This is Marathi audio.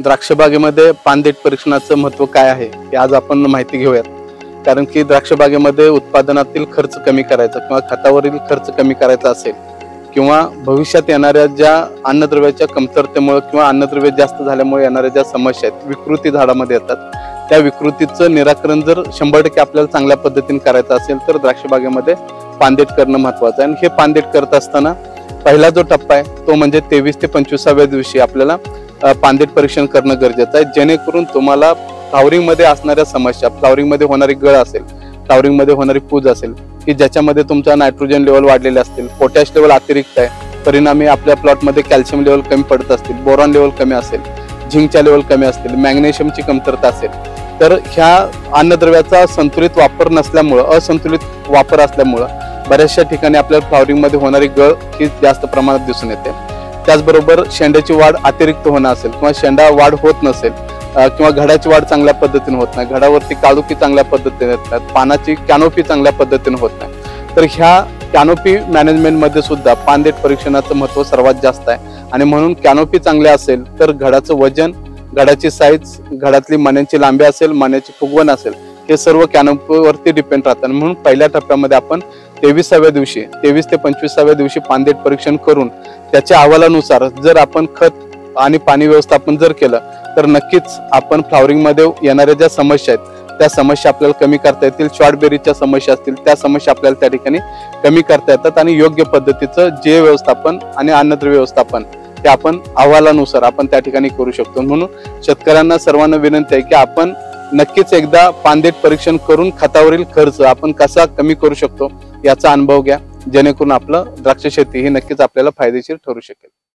द्राक्ष बागेमध्ये पानदेठ परीक्षणाचं महत्त्व काय आहे हे आज आपण माहिती घेऊयात. कारण की द्राक्ष बागेमध्ये उत्पादनातील खर्च कमी करायचा किंवा खतावरील खर्च कमी करायचा असेल किंवा भविष्यात येणाऱ्या ज्या अन्नद्रव्याच्या कमतरतेमुळे किंवा अन्नद्रव्य जास्त झाल्यामुळे येणाऱ्या ज्या समस्या आहेत, विकृती झाडामध्ये येतात, त्या विकृतीचं निराकरण जर 100% आपल्याला चांगल्या पद्धतीने करायचं असेल तर द्राक्ष बागेमध्ये पानदेठ करणं महत्त्वाचं आहे. आणि हे पानदेठ करत असताना पहिला जो टप्पा आहे तो म्हणजे 23 ते 25व्या दिवशी आपल्याला पानदेठ परीक्षण करणं गरजेचं आहे, जेणेकरून तुम्हाला फ्लावरिंग मध्ये असणाऱ्या समस्या, फ्लावरिंग मध्ये होणारी गळ असेल, फ्लावरिंग मध्ये होणारी पूज असेल की ज्याच्यामध्ये तुमचा नायट्रोजन लेवल वाढलेले असतील, पोटॅश लेवल अतिरिक्त आहे, परिणामी आपल्या प्लॉटमध्ये कॅल्शियम लेवल कमी पडत असतील, बोरॉन लेवल कमी असेल, झिंकच्या लेवल कमी असतील, मॅग्नेशियमची कमतरता असेल, तर ह्या अन्नद्रव्याचा संतुलित वापर नसल्यामुळं, असंतुलित वापर असल्यामुळं बऱ्याचशा ठिकाणी आपल्याला फ्लावरिंग मध्ये होणारी गळ ही जास्त प्रमाणात दिसून येते. त्याचबरोबर शेंड्याची वाढ अतिरिक्त होणं असेल किंवा शेंडा वाढ होत नसेल किंवा घडाची वाढ चांगल्या पद्धतीने होत नाही, घडावरती काळुकी चांगल्या पद्धतीने येत नाही, पानाची कॅनोपी चांगल्या पद्धतीने होत नाही, तर ह्या कॅनोपी मॅनेजमेंट मध्ये सुद्धा पानदेठ परीक्षणाचं महत्त्व सर्वात जास्त आहे. आणि म्हणून कॅनोपी चांगली असेल तर घडाचं वजन, घडाची साईज, घडातली मण्यांची लांबी असेल, मण्याची फुगवण असेल, हे सर्व कॅनोपीवरती डिपेंड राहतात. म्हणून पहिल्या टप्प्यामध्ये आपण 23 ते 25व्या दिवशी पानदेठ परीक्षण करून त्याच्या अहवालानुसार जर आपण खत आणि पाणी व्यवस्थापन जर केलं तर नक्कीच आपण फ्लावरिंग मध्ये येणाऱ्या ज्या समस्या आहेत त्या समस्या आपल्याला कमी करता येतील. शॉर्टबेरीच्या समस्या असतील त्या समस्या आपल्याला त्या ठिकाणी कमी करता येतात आणि योग्य पद्धतीचं जे व्यवस्थापन आणि अन्नद्रव्य व्यवस्थापन ते आपण अहवालानुसार आपण त्या ठिकाणी करू शकतो. म्हणून शेतकऱ्यांना सर्वांना विनंती आहे की आपण नक्कीच एकदा पानदेठ परीक्षण करून खतावरील खर्च आपण कसा कमी करू शकतो याचा अनुभव घ्या, जेणेकरून आपलं द्राक्ष शेती ही नक्कीच आपल्याला फायदेशीर ठरू शकेल.